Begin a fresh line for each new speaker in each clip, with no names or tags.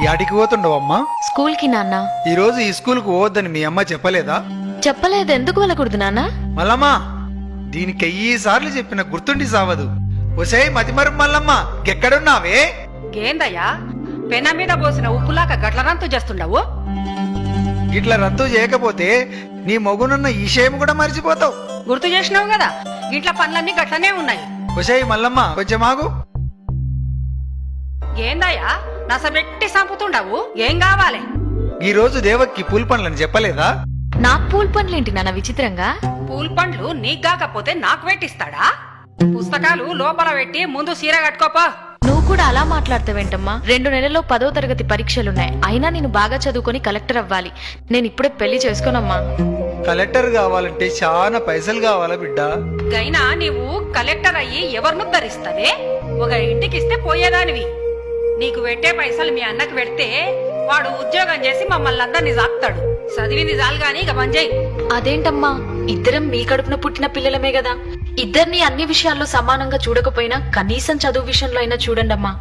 యాడికి పోతుండవమ్మా?
స్కూల్ కి నాన్న.
ఈ రోజు ఈ స్కూల్ కు పోవద్దని మీ అమ్మ చెప్పలేదా?
చెప్పలేదు. ఎందుకు వెళ్ళకూడదు నాన్న?
మల్లమ్మా, దీనికి 1000 సార్లు చెప్పిన గుర్తుండి సావదు. ఒసే మతిమరు మల్లమ్మ, ఎక్కడున్నావే?
ఏందయ్యా పెన మీద పోసిన ఉప్పులాక గట్ల రంతు చేస్తుండవు?
ఇట్లా రద్దు చేయకపోతే నీ మగునున్న ఈ విషయం కూడా మర్చిపోతావు.
గుర్తు చేసినావు కదా, ఇంట్లో పనులన్నీ గట్లనే ఉన్నాయి.
ఒసే మల్లమ్మ, కొంచెం ఆగు.
ఏందయ్యా నసబెట్టి సంపుతుండవు? ఏం కావాలి?
ఈ రోజు దేవక్కి పూల పండ్లని చెప్పలేదా?
నాకు పూల్ పనులేంటి నాన్న విచిత్రంగా?
పూల్ పండ్లు నీకు కాకపోతే నాకు పెట్టిస్తాడా? పుస్తకాలు లోపల పెట్టి ముందు సీర కట్టుకోపా.
నువ్వు కూడా అలా మాట్లాడతావేంటమ్మా? 2 నెలల్లో 10వ తరగతి పరీక్షలున్నాయి. అయినా నేను బాగా చదువుకొని కలెక్టర్ అవ్వాలి. నేను ఇప్పుడే పెళ్లి చేసుకోనమ్మా.
కలెక్టర్ కావాలంటే చాలా పైసలు కావాలా బిడ్డ?
గైనా నీవు కలెక్టర్ అయ్యి ఎవరిను ధరిస్తావే? ఒక ఇంటికిస్తే పోయేదానివి. నీకు పెట్టే పైసలు మీ అన్నకు పెడితే వాడు ఉద్యోగం చేసి మమ్మల్ని అందరినీ సాక్తాడు. చదివింది చాలు గాని ఇక మంజయ్.
అదేంటమ్మా, ఇద్దరం మీ కడుపున పుట్టిన పిల్లలమే కదా. ఇద్దరిని అన్ని విషయాల్లో సమానంగా చూడకపోయినా కనీసం చదువు విషయంలో అయినా చూడండమ్మా.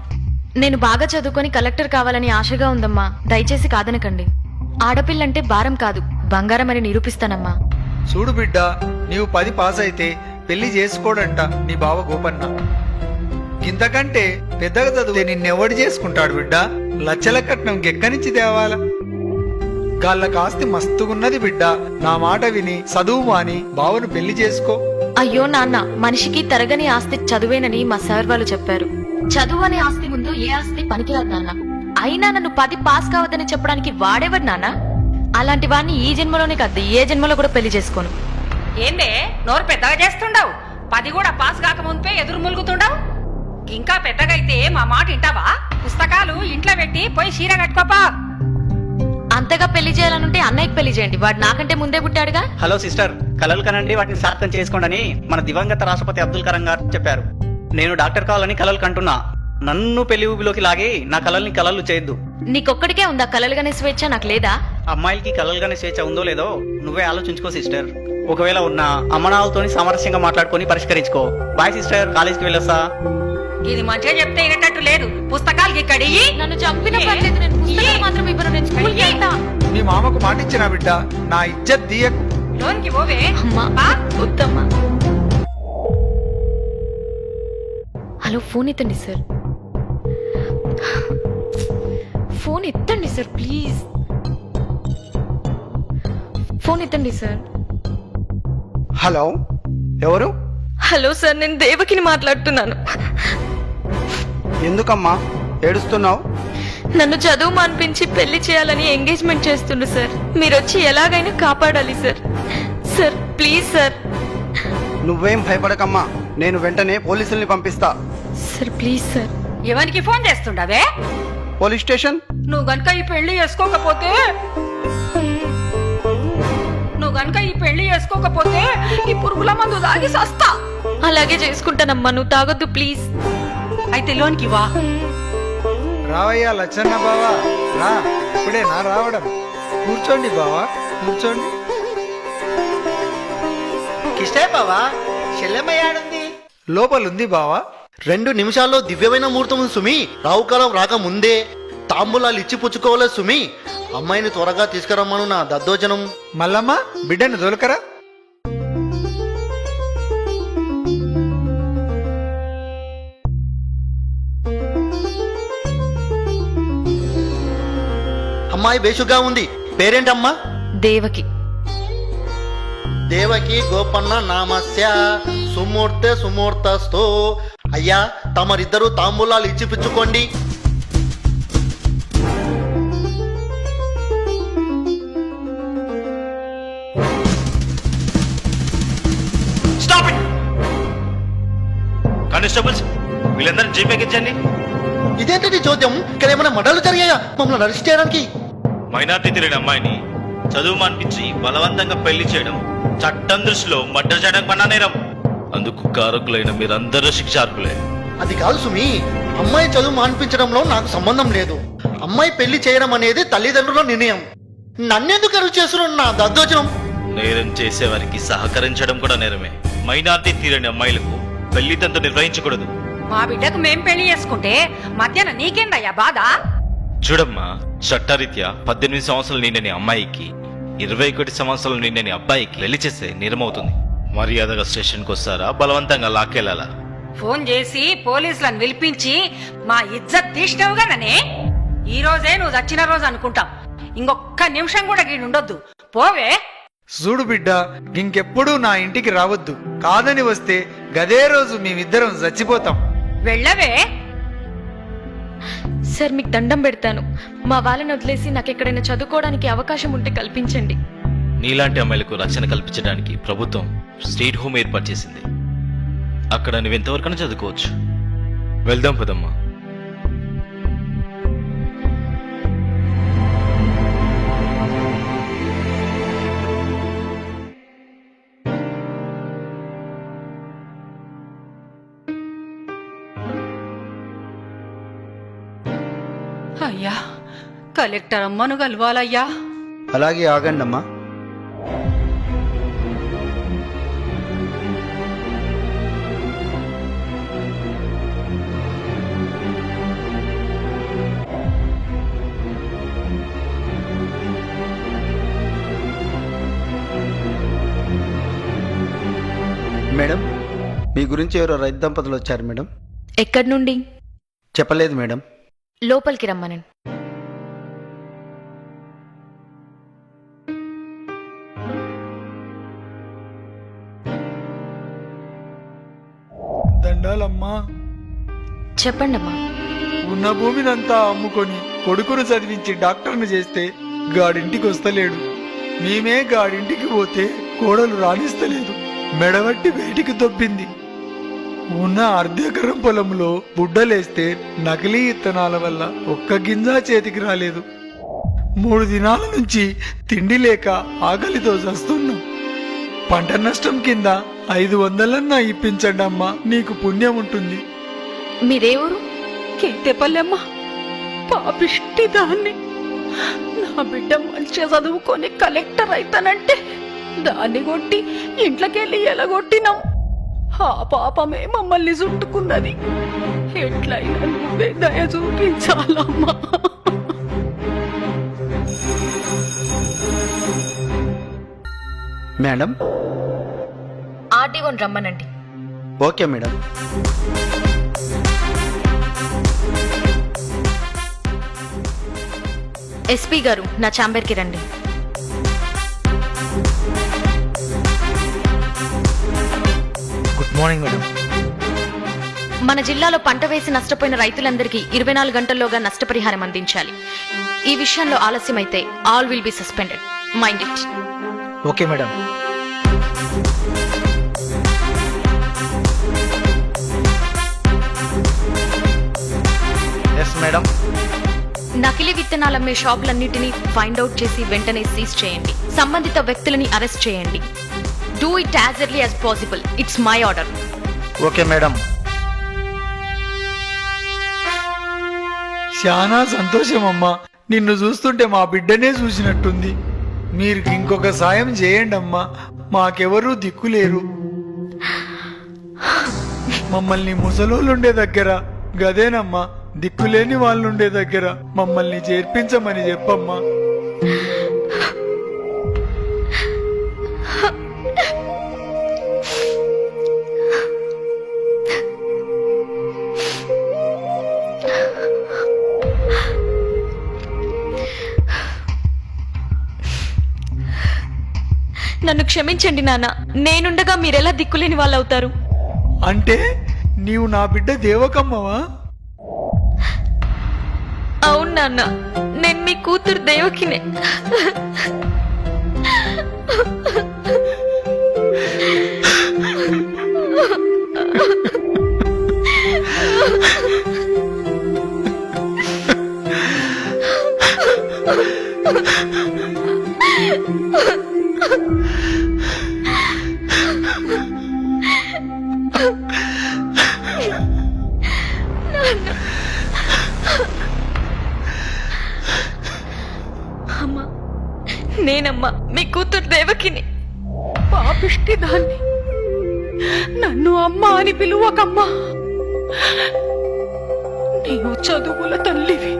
నేను బాగా చదువుకొని కలెక్టర్ కావాలని ఆశగా ఉందమ్మా. దయచేసి కాదనకండి. ఆడపిల్లంటే భారం కాదు, బంగారం అని నిరూపిస్తానమ్మా.
చూడు బిడ్డ, నీవు 10 పాస్ అయితే పెళ్లి చేసుకోడంట నీ బావ గోపన్న. ఇంతకంటే పెద్దగా చదివితే నిన్నెవడు చేసుకుంటాడు బిడ్డ? లచ్చల కట్నం ఎక్కనిచ్చి తేవాల? గాళ్ళ ఆస్తి మస్తుగున్నది బిడ్డ. నా మాట విని చదువు మాని బావను పెళ్లి చేసుకో.
అయ్యో నాన్న, మనిషికి తరగని ఆస్తి చదువేనని మా సార్ వాళ్ళు చెప్పారు. చదువు అనే ఆస్తి ముందు ఏ ఆస్తి పనికిరాదు నాన్న. అయినా నన్ను 10 పాస్ కావద్దని చెప్పడానికి వాడేవాడు నాన్న? అలాంటి వాడిని ఈ జన్మలోనే కాదు, ఏ జన్మలో కూడా పెళ్లి చేసుకోను.
ఏందే నోరు పెద్దగా చేస్తుండవు? 10 కూడా పాస్ కాక ముందే ఎదురు ములుగుతుండవు. ఇంకా పెద్దగైతే మా మాట వింటావా? పుస్తకాలు ఇంట్లో పెట్టి పోయి చీర కట్టుకోపా.
అంతగా పెళ్లి చేయాలనుంటే అన్నయ్యకి పెళ్లి చేయండి. వాడు నాకంటే ముందే పుట్టాడుగా.
హలో సిస్టర్, కలలు కనండి, వాటిని సార్థం చేసుకోండి మన దివంగత రాష్ట్రపతి అబ్దుల్ కలాం గారు చెప్పారు. నేను డాక్టర్ కావాలని కలలు కంటున్నా. నన్ను పెళ్లి ఊబిలోకి లాగి నా కలల్ని కలలు చేయొద్దు.
నీకొక్కడికే ఉందా కలలుగానే స్వేచ్ఛ? నాకు లేదా?
అమ్మాయిలకి కలలుగానే స్వేచ్ఛ ఉందో లేదో నువ్వే ఆలోచించుకో సిస్టర్. ఒకవేళ ఉన్న అమ్మనాలతోని సామరస్యంగా మాట్లాడుకొని పరిష్కరించుకో. బాయ్ సిస్టర్, కాలేజీకి వెళ్ళొస్తా.
ఇది మంచిగా చెప్తే వినేటట్టు లేదు. పుస్తకాలకి ఇక్కడి
నన్ను చంపిన పర్లేదు, నేను పుస్తకాలు మాత్రం ఇవ్వను. నేను స్కూల్కి వెళ్తా.
మీ మామకు మాట ఇచ్చినా బిడ్డ, నా ఇజ్జత్ తీయకు.
లోన్కి పోవే.
అమ్మా వద్దమ్మా. హలో, ఫోన్ ఎత్తండి సార్. ఫోన్ ఎత్తండి సార్ ప్లీజ్. ఫోన్ ఎత్తండి సార్.
హలో, ఎవరు?
హలో సార్, నేను దేవకిని మాట్లాడుతున్నాను.
ఎందుకమ్మా ఏడుస్తున్నావు?
నన్ను చదువు మాన్పించి పెళ్లి చేయాలని ఎంగేజ్మెంట్ చేస్తుండు సార్. మీరు వచ్చి ఎలాగైనా కాపాడాలి సార్. Sir please sir.
నువ్వేం భయపడకమ్మా, నేను వెంటనే పోలీసుల్ని పంపిస్తా.
Sir please sir.
ఎవరికి ఫోన్ చేస్తుండవే?
Police station.
నువ్వు గనుక ఈ పెళ్లి చేసుకోకపోతే ఈ పురుగుల మందు తాగి సస్తా.
అలాగే చేసుకుంటానమ్మా, నువ్వు తాగొద్దు ప్లీజ్.
అయితే లోన్కి వా.
రావయ్యా లచ్చన్న బావా, రా. ఇప్పుడే నా రావడం. కూర్చోండి బావా, కూర్చోండి.
కిష్టే బావా, చెల్లెమ్మయ్యాడుంది.
లోపలుంది బావా.
2 నిమిషాల్లో దివ్యమైన ముహూర్తం ఉంది సుమి. రావుకాలం రాక ముందే తాంబూలాలు ఇచ్చి పుచ్చుకోవాలి సుమి. అమ్మాయిని త్వరగా తీసుకురమ్మను నా దద్దోజనం.
మల్లమ్మ, బిడ్డను దొలకరా.
అమ్మాయి బేషుగా ఉంది. పేరేంటమ్మా?
దేవకి.
దేవకి గోపన్న నామస్య సుమూర్తె సుమూర్తస్తో. అయ్యా, తమరిద్దరూ తాంబూలాలు ఇచ్చి పుచ్చుకోండి.
కానిస్టేబుల్స్, వీళ్ళందరినీ జీపేకి ఇచ్చండి.
ఇదేంటి చోద్యం? ఇక్కడ ఏమైనా మడలు జరిగాయా మమ్మల్ని అరెస్ట్ చేయడానికి?
మైనార్టీ తిరిగిన అమ్మాయిని చదువు మానిపించి బలవంతంగా పెళ్లి చేయడం చట్టం దృష్టిలో మర్డర్ చేయడం కన్నా నేరం. అందుకు కారకులైన మీరందరూ శిక్షార్హులే.
అది కాదు సుమి, అమ్మాయి చదువు మాన్పించడంలో నాకు సంబంధం లేదు. అమ్మాయి పెళ్లి చేయడం అనేది తల్లిదండ్రుల నిర్ణయం. నన్నెందుకు అరువు చేస్తున్నాడు నా దద్దోజనం?
నేరం చేసేవారికి సహకరించడం కూడా నేరమే. మైనార్టీ తీరని అమ్మాయిలకు పెళ్లి తంతు నిర్వహించకూడదు.
మా బిడ్డకు మేం పెళ్లి చేసుకుంటే మధ్యాహ్నం నీకేందయ్యా బాధ?
చూడమ్మా, చట్టరీత్యా 18 సంవత్సరాలు నిండని అమ్మాయికి 21 సంవత్సరాలు నిండని అబ్బాయికి పెళ్లి చేస్తే నేరమవుతుంది. మర్యాదగా స్టేషన్కి వస్తారా, బలవంతంగా లాక్కెళ్ళాలా?
ఫోన్ చేసి పోలీసులను పిలిపించి మా ఇజ్జత్ తీసినావుగా ననే. ఈ రోజే నువ్వు చచ్చిన రోజు అనుకుంటాం. ఇంకొక్క నిమిషం కూడా గీడుండొద్దు. పోవే.
చూడు బిడ్డ, ఇంకెప్పుడు నా ఇంటికి రావద్దు. కాదని వస్తే గదే రోజు మేమిద్దరం చచ్చిపోతాం.
వెళ్ళవే.
సార్ మీకు దండం పెడతాను. మా వాళ్ళని వదిలేసి నాకు ఎక్కడైనా చదువుకోవడానికి అవకాశం ఉంటే కల్పించండి.
నీలాంటి అమ్మాయిలకు రక్షణ కల్పించడానికి ప్రభుత్వం స్టేట్ హోమ్ ఏర్పాటు చేసింది. అక్కడ నువ్వెంతవరకైనా చదువుకోవచ్చు. వెళ్దాం పదమ్మా.
అయ్యా, కలెక్టర్ అమ్మను కలవాలయ్యా.
అలాగే ఆగండి అమ్మా. మేడం, మీ గురించి ఎవరో రైతు దంపతులు వచ్చారు మేడం.
ఎక్కడి నుండి?
చెప్పలేదు మేడం.
లోపలికి రమ్మనండి.
దండాలమ్మా.
చెప్పండమ్మా.
ఉన్న భూమినంతా అమ్ముకొని కొడుకును చదివించి డాక్టర్ను చేస్తే గాడింటికి వస్తలేడు. మేమే గాడింటికి పోతే కోడలు రాణిస్తలేదు. మెడవట్టి బయటికి దొబ్బింది. ఉన్న అర్ధెకరం పొలంలో బుడ్డలేస్తే నకిలీ ఇత్తనాల వల్ల ఒక్క గింజ చేతికి రాలేదు. 3 దినాల నుంచి తిండి లేక ఆకలితో చస్తున్నాం. పంట నష్టం కింద 500 ఇప్పించండి అమ్మా, నీకు పుణ్యం ఉంటుంది.
మీరేవరు?
కేతేపల్లెమ్మ, పాపిష్టి దాన్ని. నా బిడ్డ మంచిగా చదువుకొని కలెక్టర్ అయితానంటే దాన్ని కొట్టి ఇంట్లోకెళ్ళి ఎలగొట్టినాం. ఆ పాపమే మమ్మల్ని చుట్టుకున్నది. ఎట్లయినా నువ్వే దయ చూపించాలమ్మా.
మేడం.
ఆర్డీఓని రమ్మనండి.
Okay madam.
ఎస్పీ గారు, నా ఛాంబర్కి రండి.
Good morning madam.
మన జిల్లాలో పంట వేసి నష్టపోయిన రైతులందరికీ 24 గంటల్లోగా నష్టపరిహారం అందించాలి. ఈ విషయంలో ఆలస్యమైతే all will be suspended. Mind it.
Okay madam.
Yes madam.
నకిలీ విత్తనాలమ్మే షాపులన్నిటినీ ఫైండ్ అవుట్ చేసి వెంటనే సీజ్ చేయండి. సంబంధిత వ్యక్తులని అరెస్ట్ చేయండి. Do it as early as possible. It's my order.
Okay madam.
చాలా సంతోషం అమ్మా. నిన్ను చూస్తుంటే మా బిడ్డనే చూసినట్టుంది. మీరు ఇంకొక సాయం చేయండి అమ్మా, మాకెవరూ దిక్కులేరు. మమ్మల్ని ముసలోళ్ళుండే దగ్గర గదేనమ్మా, దిక్కులేని వాళ్ళుండే దగ్గర మమ్మల్ని చేర్పించమని చెప్పమ్మా.
నన్ను క్షమించండి నాన్న. నేనుండగా మీరెలా దిక్కులేని వాళ్ళు అవుతారు?
అంటే నీవు నా బిడ్డ దేవకమ్మవా?
అవును నాన్న, నేను మీ కూతురు దేవకినే. అమ్మా, నేనమ్మా మీ కూతురు దేవకిని.
పాపిష్టి దాన్ని. నన్ను అమ్మ అని పిలువకమ్మా. నీవు చదువుల తల్లివి.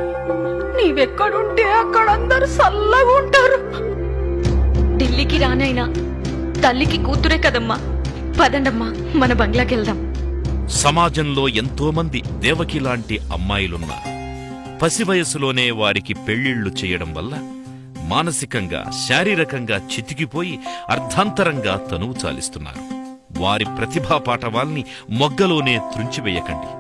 నీవే ఎక్కడుంటే అక్కడ అందరు చల్లగా ఉంటారు.
ఢిల్లీకి రానైనా తల్లికి కూతురే కదమ్మా. పదండమ్మా మన బంగ్లాకి వెళ్దాం.
సమాజంలో ఎంతో మంది దేవకి లాంటి అమ్మాయిలున్నారు. పసి వయసులోనే వారికి పెళ్లిళ్లు చేయడం వల్ల మానసికంగా శారీరకంగా చితికిపోయి అర్ధాంతరంగా తనువు చాలిస్తున్నారు. వారి ప్రతిభా పాటవాల్ని మొగ్గలోనే త్రుంచివేయకండి.